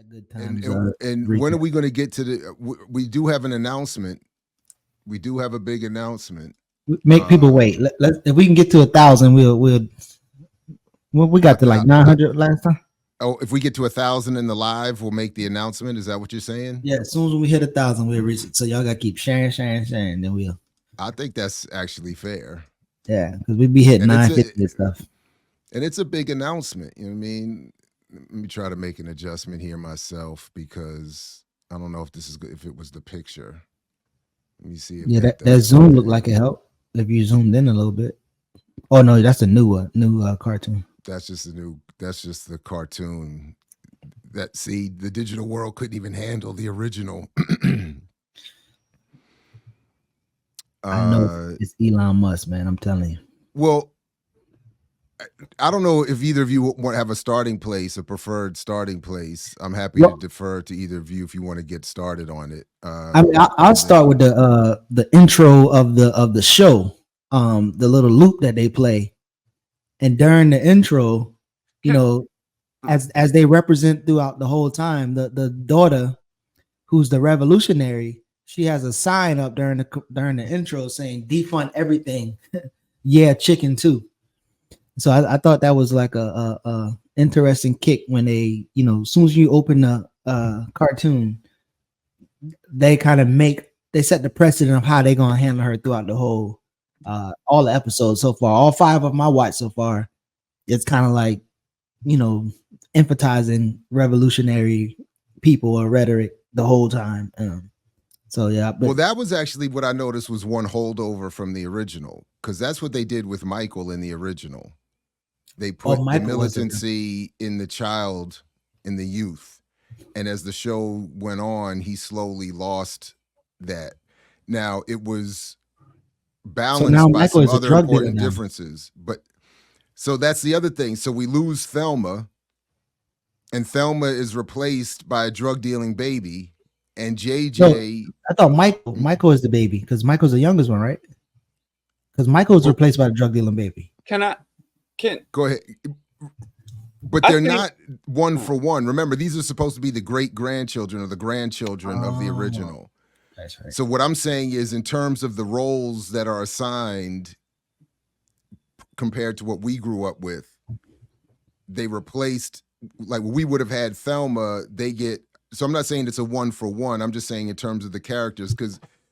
That good And times and when are recap. we going to get to the? We do have an announcement. We do have a big announcement. Make people Uh, wait. If we can get to 1,000, we'll. Well, we a got to like thou- 900 last time. oh, if we get to 1,000 in the live, we'll make the announcement. Is that what you're saying? Yeah, as soon as we hit 1,000, we'll reach it. So y'all gotta keep sharing. Then we'll. I think that's actually fair, Yeah, because we be hitting and it's a 950 and stuff. and it's a big announcement. You know what I mean? Let me try to make an adjustment here myself because I don't know if this is good. If it was the picture, let me see if Yeah, that that does zoom looked like anything. it helped if you zoomed in a little bit. Oh no, that's a new cartoon. That's just a new. That's just the cartoon. That see, the digital world couldn't even handle the original. I know uh, it's Elon Musk, man. I'm telling you. well, I don't know if either of you want to have a starting place, a preferred starting place. I'm happy to Well, defer to either of you if you want to get started on it. I mean, I'll And then start with the intro of the show, the little loop that they play, and during the intro, you Can know, as they represent throughout the whole time, the daughter who's the revolutionary, she has a sign up during the intro saying defund everything, yeah, chicken too. So I thought that was like a interesting kick when they, as soon as you open the cartoon, they kind of they set the precedent of how they're gonna handle her throughout the whole all the episodes so far. All five of my watch so far, it's kind of like, you know, emphasizing revolutionary people or rhetoric the whole time. So yeah, well, but that was actually what I noticed was one holdover from the original because that's what they did with Michael in the original. They oh, put the Michael was the militancy in the child, in the youth, and as the show went on, he slowly lost that. Now it was so now balanced by Michael some is a other drug dealer important now. differences, but so that's the other thing. So we lose Thelma, and Thelma is replaced by a drug dealing baby, and No, JJ. I thought Michael is the baby because Michael's the youngest one, right? Because Michael's Well, replaced by the drug dealing baby. can I can go ahead. But I they're think not one oh, for one. Remember, these are supposed to be the great grandchildren or the grandchildren of the Oh, original. that's right. So what I'm saying is, in terms of the roles that are assigned compared to what we grew up with, they replaced like we would have had Thelma. They get so I'm not saying it's a one for one. I'm just saying in terms of the characters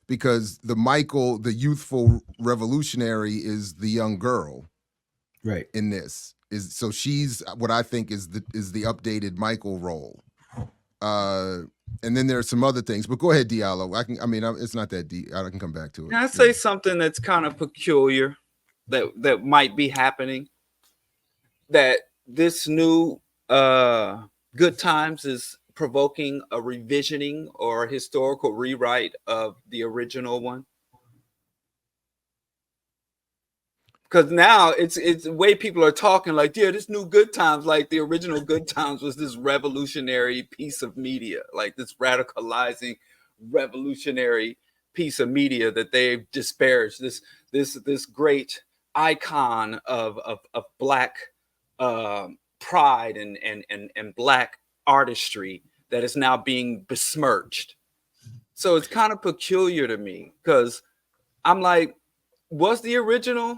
because the Michael, the youthful revolutionary, is the young girl Right. in this. Is so she's what I think is the updated Michael role. Uh, and then there are some other things, but go ahead, Diallo. It's not that deep. I can come back to it. can I Yeah. say something that's kind of peculiar that might be happening? That this new Good Times is provoking a revisioning or a historical rewrite of the original one. Because now it's the way people are talking like, yeah, this new Good Times, like the original Good Times was this revolutionary piece of media, like this radicalizing revolutionary piece of media that they've disparaged, this great icon of black pride and black artistry that is now being besmirched. So it's kind of peculiar to me because I'm like, was the original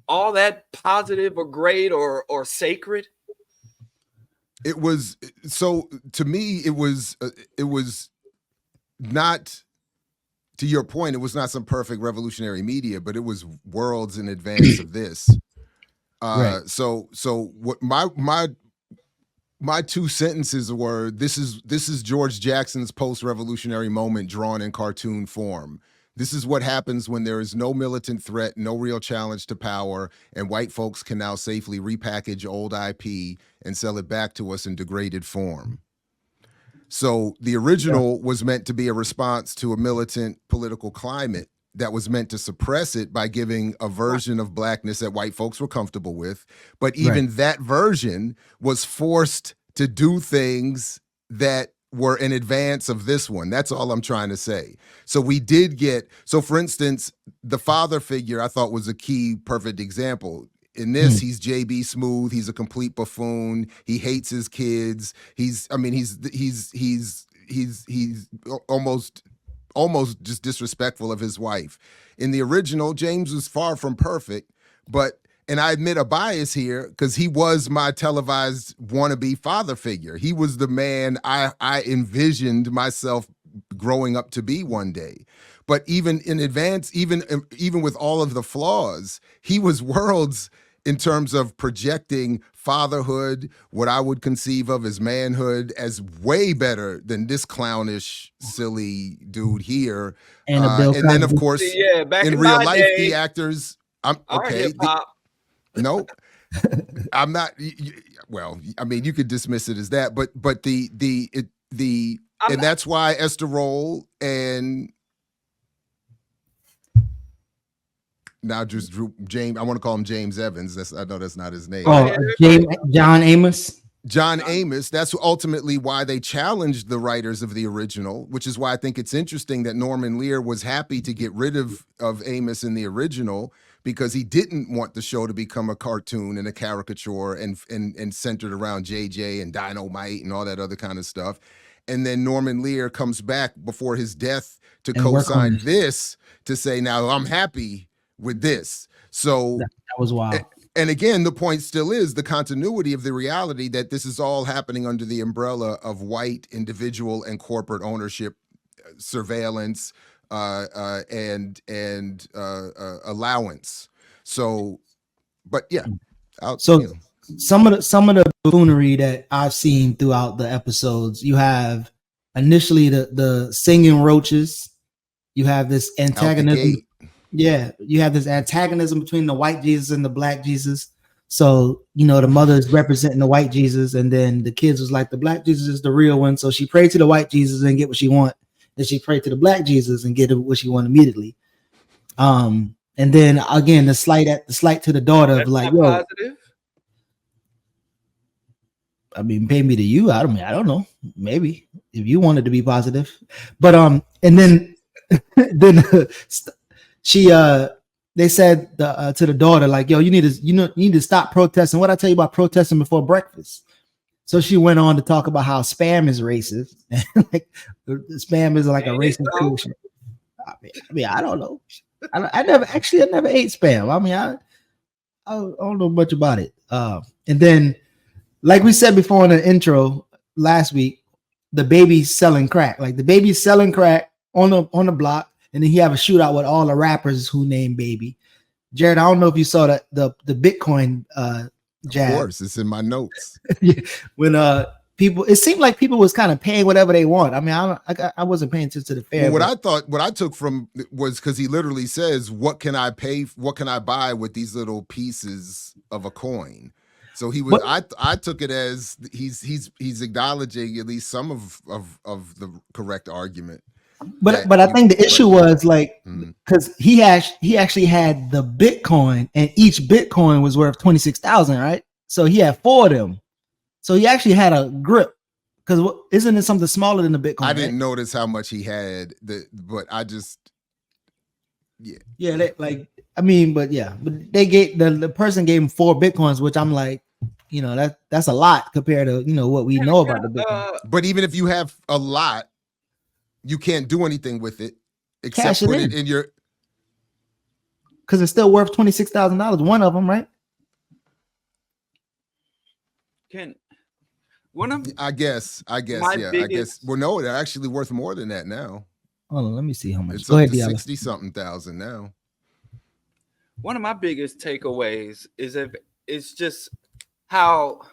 all that positive or great or sacred? It was so to me. It was not to your point. It was not some perfect revolutionary media, but it was worlds in advance of this. Right. So what my two sentences were this is George Jackson's post-revolutionary moment drawn in cartoon form. This is what happens when there is no militant threat, no real challenge to power, and white folks can now safely repackage old IP and sell it back to us in degraded form. So the Yeah. original was meant to be a response to a militant political climate that was meant to suppress it by giving a Right. version of blackness that white folks were comfortable with. But Right. even that version was forced to do things that were in advance of this one. That's all I'm trying to say. So we did get, so for instance, the father figure I thought was a key perfect example. In this, he's JB Smooth. He's a complete buffoon. He hates his kids. He's almost just disrespectful of his wife. In the original, James was far from perfect, and I admit a bias here because he was my televised wannabe father figure. He was the man I envisioned myself growing up to be one day. But even in advance, even with all of the flaws, he was worlds in terms of projecting fatherhood, what I would conceive of as manhood, as way better than this clownish, silly dude here. And then, of course, back in real life, the actors. I'm okay. Nope. I'm not. Well, I mean, you could dismiss it as that, but and that's why Esther Roll and now just Drew James. I want to call him James Evans. I know that's not his name. Oh, John Amos. John Amos. That's ultimately why they challenged the writers of the original, which is why I think it's interesting that Norman Lear was happy to get rid of Amos in the original, because he didn't want the show to become a cartoon and a caricature and centered around JJ and Dynamite and all that other kind of stuff. And then Norman Lear comes back before his death to co-sign this, to say, now I'm happy with this. So that was wild. And again, the point still is the continuity of the reality that this is all happening under the umbrella of white individual and corporate ownership, surveillance, and allowance. So, but yeah. Some of the buffoonery that I've seen throughout the episodes, you have initially the singing roaches. You have this antagonism. Yeah, you have this antagonism between the white Jesus and the black Jesus. So, the mother is representing the white Jesus, and then the kids was like, the black Jesus is the real one. So she prayed to the white Jesus and get what she want. Then she prayed to the black Jesus and get what she want immediately. And then again, the slight to the daughter. That's of like, yo, positive. I mean, pay me to you. I don't know. Maybe if you wanted to be positive, but and then she they said to the daughter, like, yo, you need to stop protesting. What I tell you about protesting before breakfast? So she went on to talk about how spam is racist. Like, spam is like a racist solution. I mean, I don't know. I never ate spam. I mean, I don't know much about it. And then, like we said before in the intro last week, the baby's selling crack. Like, the baby's selling crack on the block, and then he have a shootout with all the rappers who named Baby. Jared, I don't know if you saw that the Bitcoin jab. Of course, it's in my notes. When people, it seemed like people was kind of paying whatever they want. I mean, I wasn't paying attention to the fair. Well, what I took from was, because he literally says, what can I buy with these little pieces of a coin? So he was. I took it as he's acknowledging at least some of the correct argument. But I think the issue was like, because he actually had the Bitcoin, and each Bitcoin was worth 26,000, right? So he had 4 of them. So he actually had a grip, because isn't it something smaller than the Bitcoin? I didn't notice how much he had, but I just yeah. But they gave the person gave him 4 Bitcoins, which I'm like, that's a lot compared to what we know about the Bitcoin. But even if you have a lot, you can't do anything with it except put it in your, because it's still worth $26,000. One of them, right? I guess. Well, no, they're actually worth more than that now. Hold on, let me see how much. It's Go ahead, 60-something thousand now. One of my biggest takeaways is it's just how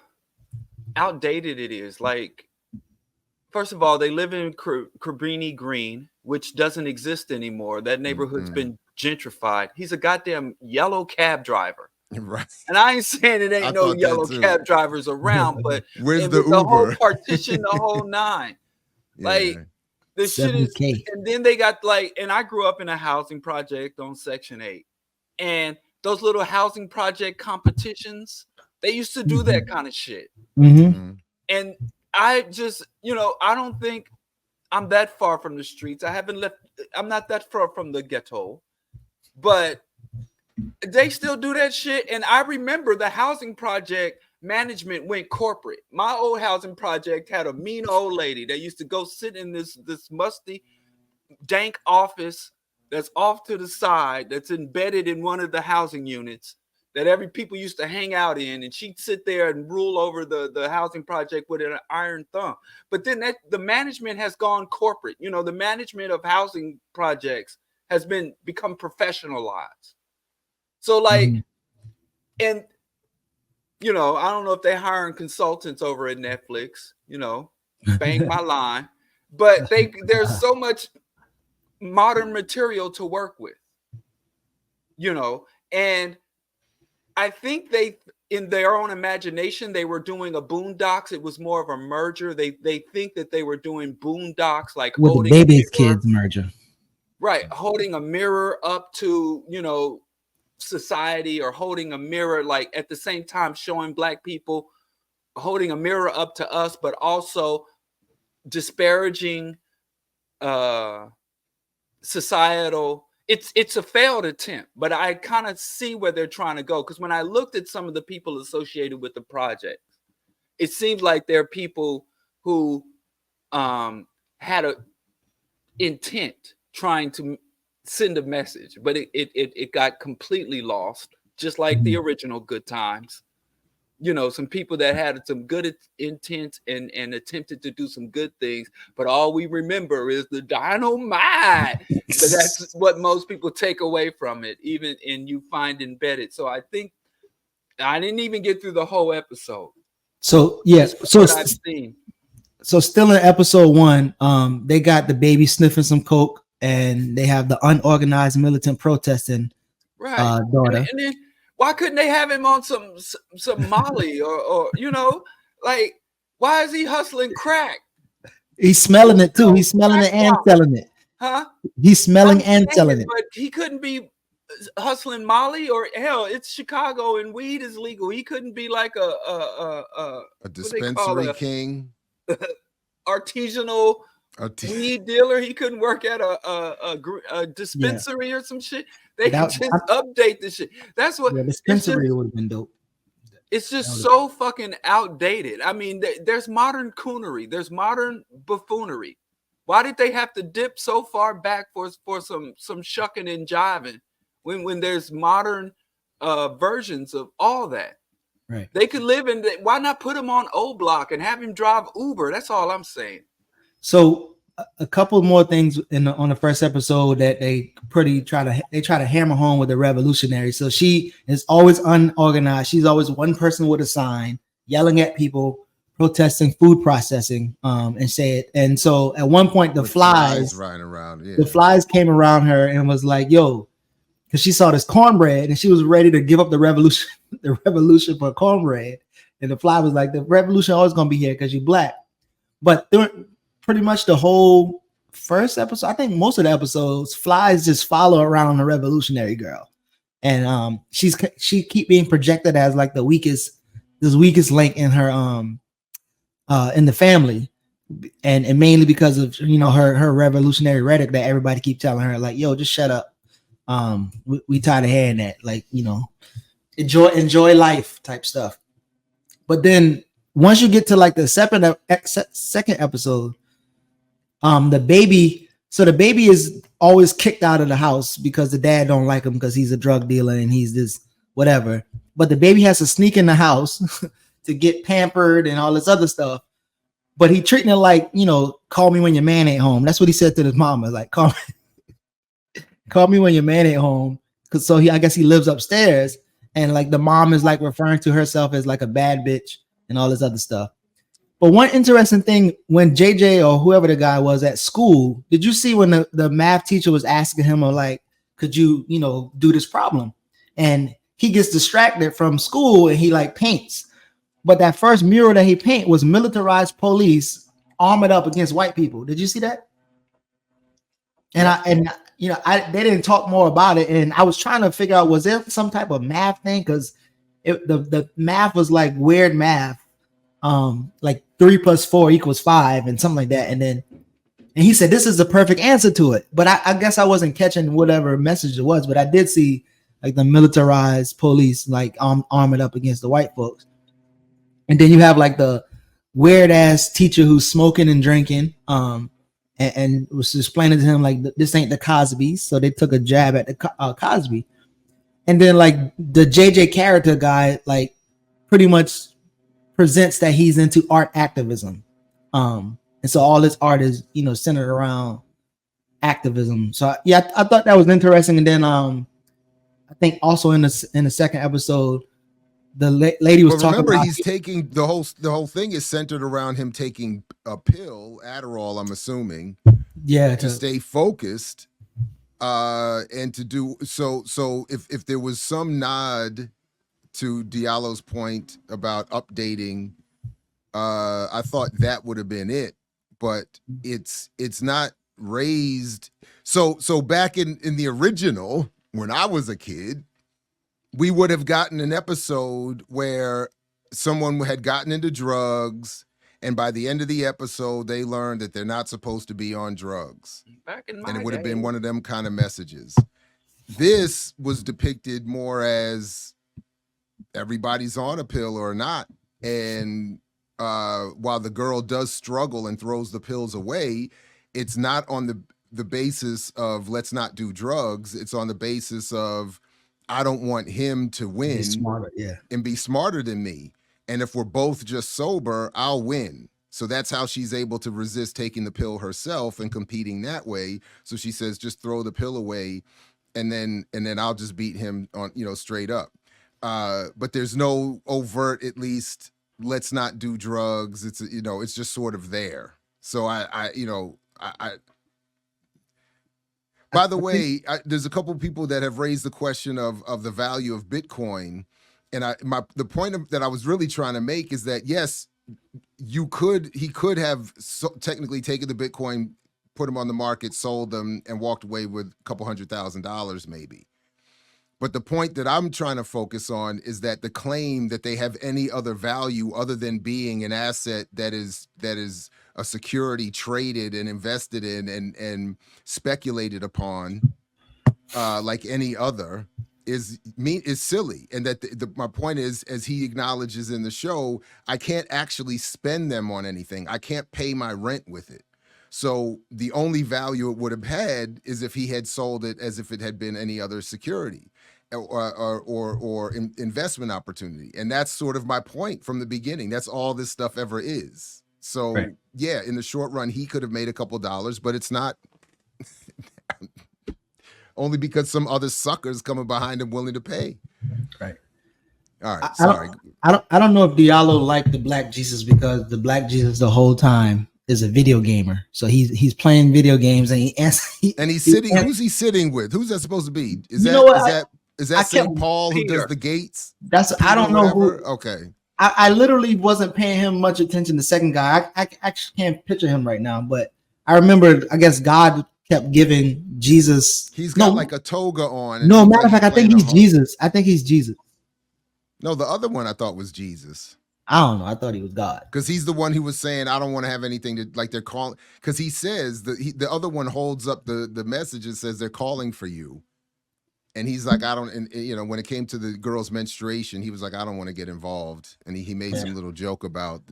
outdated it is. Like, first of all, they live in Cabrini Green, which doesn't exist anymore. That neighborhood's been gentrified. He's a goddamn yellow cab driver. Right. And I ain't saying it ain't no yellow cab drivers around, but where's the Uber? The whole partition, the whole 9. Yeah. Like, the shit is, and then they got and I grew up in a housing project on Section 8. And those little housing project competitions, they used to do that kind of shit. Mm-hmm. And I just, I don't think I'm that far from the streets. I'm not that far from the ghetto, but They still do that shit. And I remember the housing project management went corporate. My old housing project had a mean old lady that used to go sit in this musty, dank office that's off to the side, that's embedded in one of the housing units that every people used to hang out in, and she'd sit there and rule over the housing project with an iron thumb. But then the management has gone corporate. You know, the management of housing projects has become professionalized. So like, and you know, I don't know if they're hiring consultants over at Netflix, you know, bang my line, but there's so much modern material to work with, you know, and I think they, in their own imagination, they were doing a Boondocks. It was more of a merger. They think that they were doing Boondocks, like with the Baby's Kids merger, right? Holding a mirror up to, you know, society, or holding a mirror, like at the same time showing Black people, holding a mirror up to us, but also disparaging societal. It's a failed attempt, but I kind of see where they're trying to go, because when I looked at some of the people associated with the project, it seems like they're people who had a intent trying to send a message, but it got completely lost, just like the original Good Times. You know, some people that had some good intent and attempted to do some good things, but all we remember is the dynamite. But that's what most people take away from it, even and you find embedded. So I think I didn't even get through the whole episode. So yeah, so still in episode 1, they got the baby sniffing some coke, and they have the unorganized militant protesting daughter. And then, why couldn't they have him on some Molly or you know, like, why is he hustling crack? He's smelling it too. He's smelling it and selling it. Huh? He's smelling and selling it. But he couldn't be hustling Molly, or hell, it's Chicago and weed is legal. He couldn't be like a dispensary king, artisanal weed dealer. He couldn't work at a dispensary or some shit. They could just update this shit. That's what dispensary would have been dope. It's just so fucking outdated. I mean, there's modern coonery, there's modern buffoonery. Why did they have to dip so far back for some shucking and jiving when there's modern versions of all that? Right. They could live in. Why not put him on O Block and have him drive Uber? That's all I'm saying. So a couple more things on the first episode that they try to hammer home with the revolutionary. So she is always unorganized. She's always one person with a sign yelling at people, protesting food processing, and say it. And so at one point the flies riding around, the flies came around her and was like, yo, because she saw this cornbread and she was ready to give up the revolution for cornbread. And the fly was like, the revolution always gonna be here because you're Black. But pretty much the whole first episode, I think most of the episodes, flies just follow around the revolutionary girl, and she keep being projected as like the weakest link in her in the family, and mainly because of, you know, her revolutionary rhetoric that everybody keep telling her, like, yo, just shut up, we tired of hearing that, like, you know, enjoy life type stuff. But then once you get to like the second episode, the baby is always kicked out of the house because the dad don't like him because he's a drug dealer and he's this whatever. But the baby has to sneak in the house to get pampered and all this other stuff. But he treating it like, you know, call me when your man ain't home. That's what he said to his mama, like, call me when your man ain't home. Cause so I guess he lives upstairs, and like the mom is like referring to herself as like a bad bitch and all this other stuff. But one interesting thing, when JJ or whoever the guy was at school, did you see when the math teacher was asking him, like, could you, you know, do this problem? And he gets distracted from school and he like paints. But that first mural that he paint was militarized police armored up against white people. Did you see that? And they didn't talk more about it. And I was trying to figure out, was there some type of math thing? Because the math was like weird math. Like 3 + 4 = 5 and something like that. And he said, this is the perfect answer to it. But I guess I wasn't catching whatever message it was, but I did see the militarized police, like armored up against the white folks. And then you have like the weird ass teacher who's smoking and drinking, and was explaining to him like this ain't the Cosby, so they took a jab at the Cosby. And then like the JJ character guy like pretty much presents that he's into art activism, and so all this art is centered around activism. So yeah, I thought that was interesting. And then I think also in the second episode, the lady was talking remember, about he's taking the whole thing is centered around him taking a pill, Adderall, I'm assuming, to stay focused, and to do so. So if there was some nod to Diallo's point about updating, I thought that would have been it, but it's not raised. So back in the original, when I was a kid, we would have gotten an episode where someone had gotten into drugs, and by the end of the episode, they learned that they're not supposed to be on drugs. Back in my and it would have day, been one of them kind of messages. This was depicted more as everybody's on a pill or not. And while the girl does struggle and throws the pills away, it's not on the basis of let's not do drugs. It's on the basis of I don't want him to win and be smarter than me. And if we're both just sober, I'll win. So that's how she's able to resist taking the pill herself and competing that way. So she says, just throw the pill away, and then I'll just beat him on, straight up. But there's no overt, at least, let's not do drugs. It's, it's just sort of there. So I by the way, there's a couple of people that have raised the question of the value of Bitcoin. And the point that I was really trying to make is that, yes, he could have technically taken the Bitcoin, put them on the market, sold them, and walked away with a couple $100,000 maybe. But the point that I'm trying to focus on is that the claim that they have any other value other than being an asset that is a security traded and invested in and speculated upon, like any other, is silly. And that my point is, as he acknowledges in the show, I can't actually spend them on anything. I can't pay my rent with it. So the only value it would have had is if he had sold it as if it had been any other security or investment opportunity. And that's sort of my point from the beginning. That's all this stuff ever is. So right. Yeah, in the short run, he could have made a couple dollars, but it's not only because some other suckers coming behind him willing to pay. Right. All right. Sorry. I don't know if Diallo liked the Black Jesus because the Black Jesus the whole time is a video gamer. So he's playing video games and he's sitting. Who's he sitting with? Who's that supposed to be? Is that St. Paul who does the gates? I don't know who. Okay. I literally wasn't paying him much attention. The second guy, I actually can't picture him right now, but I remember, I guess God kept giving Jesus. He's got like a toga on. No, matter of fact, I think he's Jesus. I think he's Jesus. No, the other one I thought was Jesus. I don't know. I thought he was God. Because he's the one who was saying, I don't want to have anything to, like, they're calling. Because he says, the other one holds up the message and says, they're calling for you. And he's like, I don't, and when it came to the girl's menstruation, he was like, I don't want to get involved. And he made some little joke about,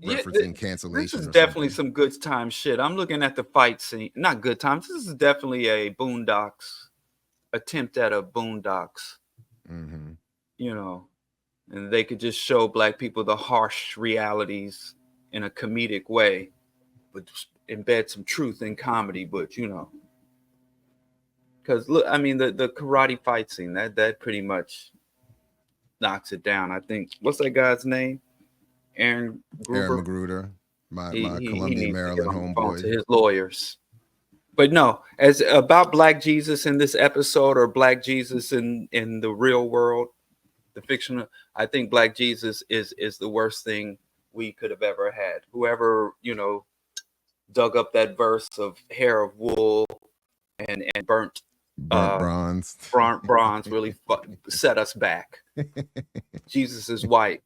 referencing cancellation. This is definitely some good time shit. I'm looking at the fight scene. Not good times. This is definitely a Boondocks attempt at a Boondocks. Mm-hmm. And they could just show Black people the harsh realities in a comedic way, but embed some truth in comedy. But because look, I mean, the karate fight scene that pretty much knocks it down. I think, what's that guy's name? Aaron Magruder, my Columbia, Maryland homeboy. To his lawyers. But no, as about Black Jesus in this episode or Black Jesus in the real world, the fictional, I think Black Jesus is the worst thing we could have ever had. Whoever, dug up that verse of hair of wool and burnt bronze. Bronze really set us back. Jesus is white.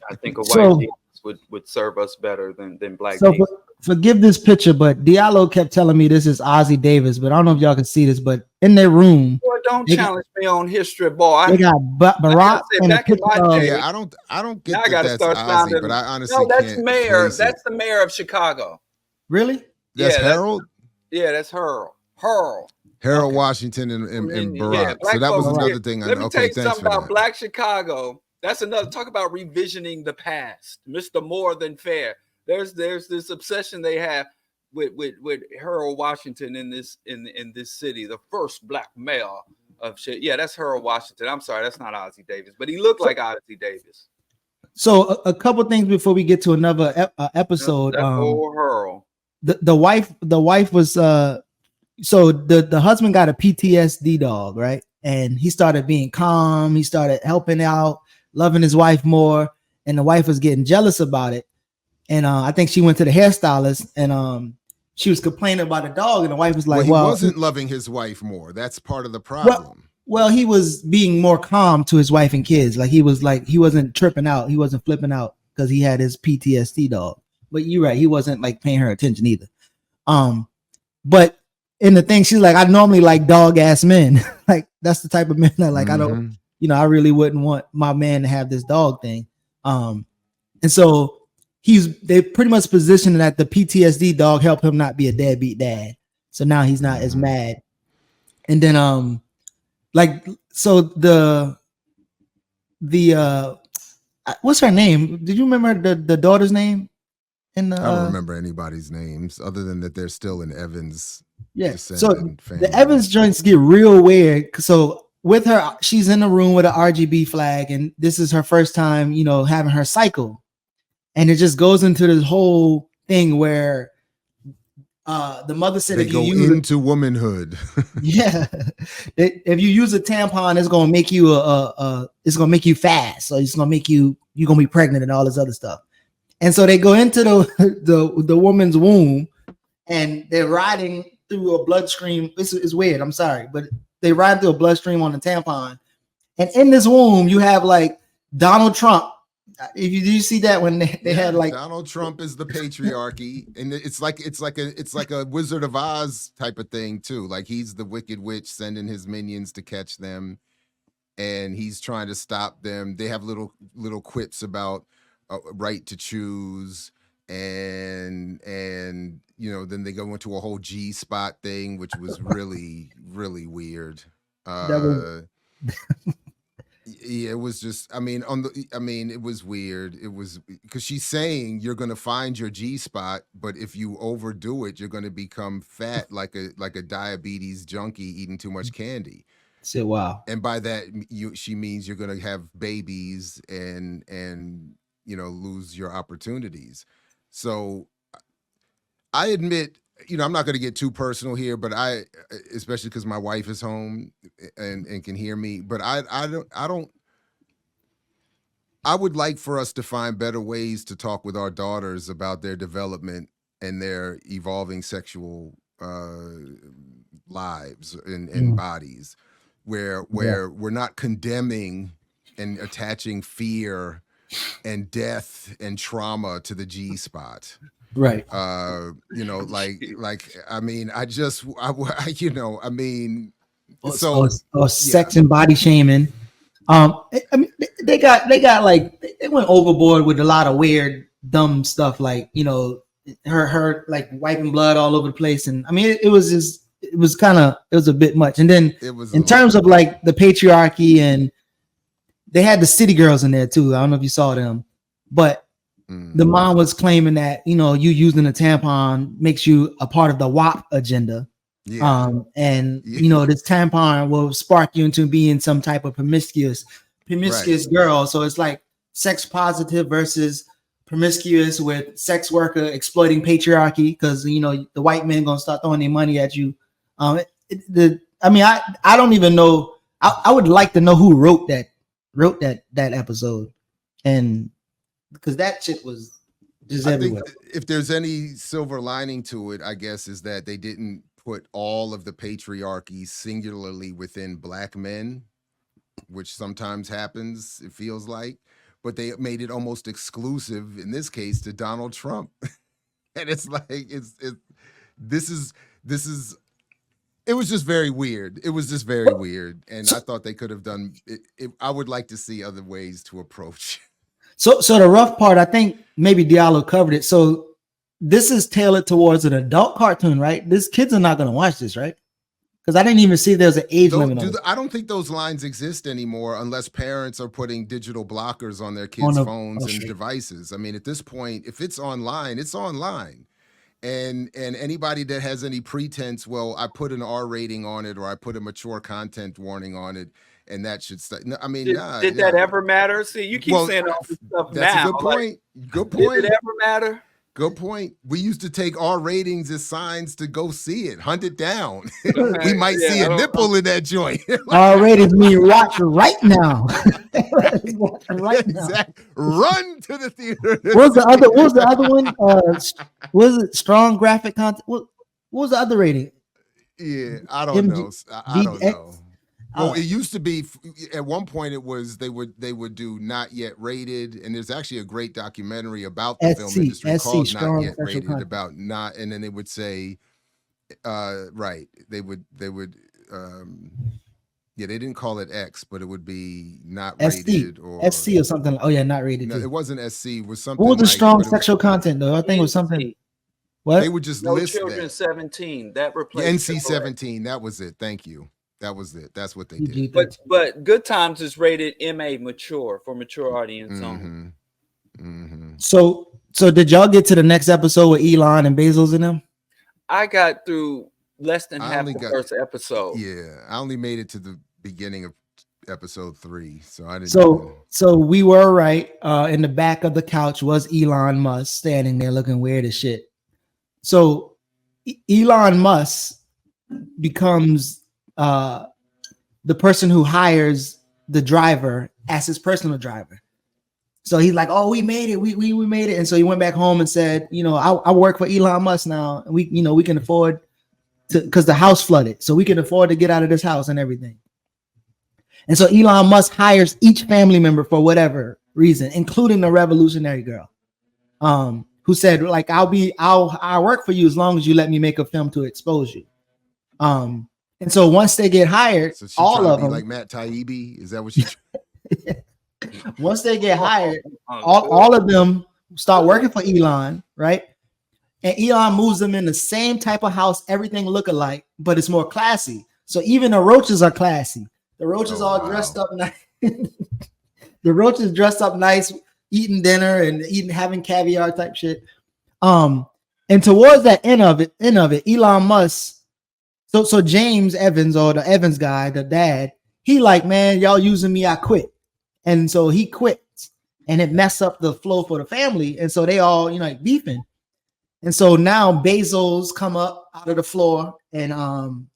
I think a white Jesus would serve us better than Black Jesus. forgive this picture, but Diallo kept telling me this is Ozzie Davis, but I don't know if y'all can see this, but in their room, Boy, don't they got, challenge me on history, boy. they got I gotta Barack say, and a back in picture my of, day, Yeah, I don't now get I that gotta that's start Ozzy, but sounding. I honestly No, that's can't mayor. place it. That's the mayor of Chicago. really? That's Yeah, Harold? that's Harold. Harold. Harold Okay. Washington I and mean, yeah, Barack. So black that was folks. Barack. Yeah. another thing. Let me tell Okay, you thanks something for about that. Black Chicago. That's another talk about revisioning the past. Mr. More Than Fair. There's this obsession they have with Harold Washington in this city, the first black mayor of shit. Yeah, that's Harold Washington. I'm sorry, that's not Ozzie Davis, but he looked like Ozzie Davis. So a couple things before we get to another episode. That's old Harold. The wife was so the husband got a PTSD dog, right? And he started being calm. He started helping out, loving his wife more, and the wife was getting jealous about it. And I think she went to the hairstylist, and she was complaining about the dog, and the wife was Well, like, he "Well, wasn't loving his wife more. That's part of the well, problem. well, he was being more calm to his wife and kids. Like he wasn't tripping out, he wasn't flipping out because he had his PTSD dog. But you're right, he wasn't like paying her attention either. But in the thing, she's like, I normally like dog ass men. Like that's the type of men I like. I don't, I really wouldn't want my man to have this dog thing. And so they pretty much positioned that the PTSD dog helped him not be a deadbeat dad. So now he's not as mad. And then like so the what's her name? Did you remember the daughter's name? In the I don't remember anybody's names other than that they're still in Evans. Yeah. So descendant family. the Evans joints get real weird. So with her, she's in the room with an RGB flag, and this is her first time, having her cycle. And it just goes into this whole thing where the mother said they if you go use into womanhood. yeah, if you use a tampon, it's gonna make you it's gonna make you fast, so it's gonna make you're gonna be pregnant and all this other stuff. And so they go into the woman's womb, and they're riding through a bloodstream. This is weird. I'm sorry, but they ride through a bloodstream on the tampon, and in this womb you have like Donald Trump. If you see that when they had like Donald Trump is the patriarchy, and it's like a Wizard of Oz type of thing too. Like he's the Wicked Witch sending his minions to catch them, and he's trying to stop them. They have little quips about right to choose, and then they go into a whole G-spot thing, which was really weird. Yeah, it was just, it was weird. It was because she's saying you're going to find your G spot, but if you overdo it, you're going to become fat like a diabetes junkie eating too much candy. So wow. And by that, she means you're going to have babies and lose your opportunities. So I admit, I'm not going to get too personal here, but especially because my wife is home and can hear me, but I would like for us to find better ways to talk with our daughters about their development and their evolving sexual lives and bodies, where we're not condemning and attaching fear and death and trauma to the G spot. Right. Sex and body shaming. They went overboard with a lot of weird, dumb stuff, like her like wiping blood all over the place, and it was a bit much. And then in terms of like the patriarchy, and they had the city girls in there too. I don't know if you saw them, but the mom was claiming that you using a tampon makes you a part of the WAP agenda. Yeah. This tampon will spark you into being some type of promiscuous right. girl. So it's like sex positive versus promiscuous, with sex worker exploiting patriarchy, because the white men gonna start throwing their money at you. I don't even know. I would like to know who wrote that episode, and because that shit was just everywhere. I think if there's any silver lining to it, I guess, is that they didn't put all of the patriarchy singularly within black men, which sometimes happens, it feels like, but they made it almost exclusive, in this case, to Donald Trump. And it's like this is it was just very weird. It was just very weird, and I thought they could have done it. I would like to see other ways to approach. So the rough part, I think maybe Diallo covered it. So this is tailored towards an adult cartoon, right? These kids are not going to watch this, right? Because I didn't even see there's an age limit on it. I don't think those lines exist anymore unless parents are putting digital blockers on their kids' phones and devices. I mean, at this point, if it's online, it's online. And anybody that has any pretense, well, I put an R rating on it or I put a mature content warning on it, and that should start. No, I mean, did that ever matter? See, you keep saying all this stuff that's now. A good point. Like, good point. Did it ever matter? Good point. We used to take R ratings as signs to go see it, hunt it down. We might see a nipple in that joint. R ratings mean watch right now. Watch right now. Exactly. Run to the theater. What was the other one? Was it strong graphic content? What was the other rating? Yeah, I don't know. I don't know. Well, it used to be at one point. It was they would do not yet rated, and there's actually a great documentary about the film industry called Not Yet Rated about not, and then they would say, right, they would, yeah, they didn't call it X, but it would be not rated or SC or something. Oh yeah, not rated. No, it wasn't SC. It was something. What was the strong sexual content though? I think it was something. What they would just no list children that. 17 that replaced NC-17. That was it. Thank you. That was it. That's what they did. But Good Times is rated MA, mature, for mature audience only. So did y'all get to the next episode with Elon and Bezos in them? I got through less than half the first episode. Yeah, I only made it to the beginning of episode 3, so I didn't. So we were right. In the back of the couch was Elon Musk standing there looking weird as shit. So Elon Musk becomes the person who hires the driver as his personal driver. So he's like, "Oh, we made it. We made it." And so he went back home and said, "You know, I work for Elon Musk now. And we can afford to, because the house flooded, so we can afford to get out of this house and everything." And so Elon Musk hires each family member for whatever reason, including the revolutionary girl, who said, "Like, I'll work for you as long as you let me make a film to expose you." And so once they get hired, so all of them, like Matt Taibbi, is that what she? Once they get hired, all of them start working for Elon, right? And Elon moves them in the same type of house, everything look alike, but it's more classy. So even the roaches are classy. The roaches dressed up nice. The roaches dressed up nice, eating dinner and having caviar type shit. And towards that end of it, Elon Musk. So James Evans, or the Evans guy, the dad, he like, "Man, y'all using me, I quit." And so he quits, and it messed up the flow for the family. And so they all, like beefing. And so now Bezos come up out of the floor, and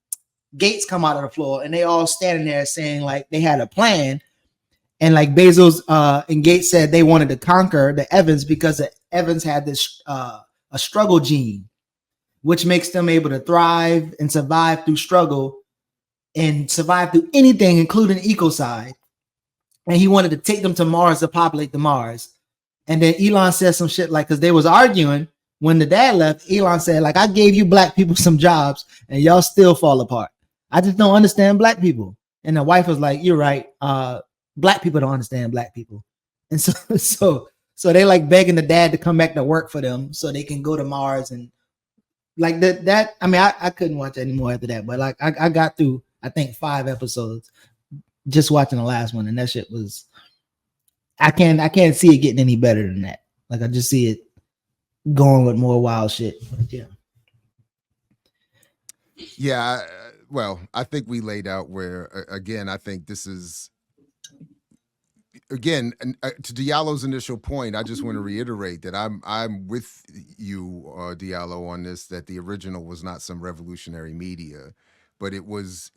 Gates come out of the floor, and they all standing there saying like they had a plan. And like Bezos and Gates said they wanted to conquer the Evans because the Evans had this a struggle gene, which makes them able to thrive and survive through struggle and survive through anything, including ecocide. And he wanted to take them to Mars to populate the Mars. And then Elon said some shit like, because they was arguing when the dad left, Elon said, like, "I gave you black people some jobs and y'all still fall apart. I just don't understand black people." And the wife was like, "You're right. Black people don't understand black people." And so they like begging the dad to come back to work for them so they can go to Mars. And like that, I mean, I couldn't watch anymore after that, but like I got through, I think 5 episodes just watching the last one, and that shit was, I can't see it getting any better than that. Like I just see it going with more wild shit. But yeah. Well, I think we laid out where, again, I think this is, again, to Diallo's initial point, I just want to reiterate that I'm with you, Diallo, on this, that the original was not some revolutionary media, but it was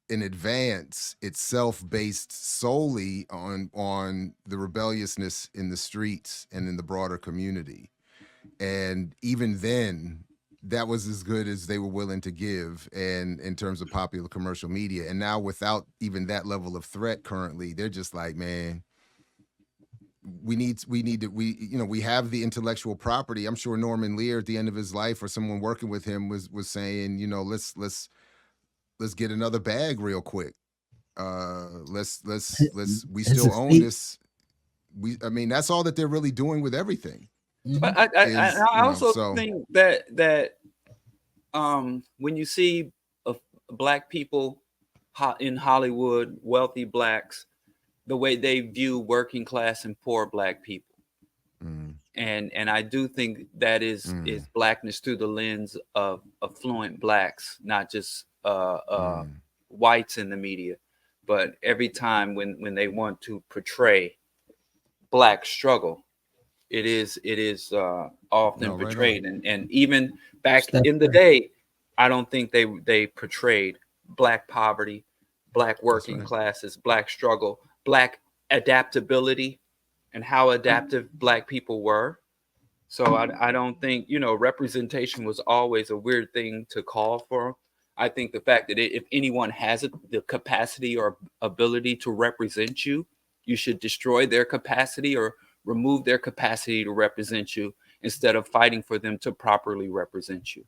in advance itself based solely on the rebelliousness in the streets and in the broader community. And even then, that was as good as they were willing to give, and in terms of popular commercial media. And now without even that level of threat currently, they're just like, "Man, we have the intellectual property. I'm sure Norman Lear at the end of his life, or someone working with him, was saying, let's get another bag real quick. We still own this. I mean, that's all that they're really doing with everything. But I also think that when you see black people in Hollywood, wealthy blacks, the way they view working class and poor black people, and I do think that is blackness through the lens of affluent blacks, not just whites in the media. But every time when they want to portray black struggle, it is often portrayed, and even back in the day, I don't think they portrayed black poverty, black working classes, black struggle, black adaptability, and how adaptive black people were. So I don't think, representation was always a weird thing to call for. I think the fact that if anyone has the capacity or ability to represent you, you should destroy their capacity or remove their capacity to represent you instead of fighting for them to properly represent you.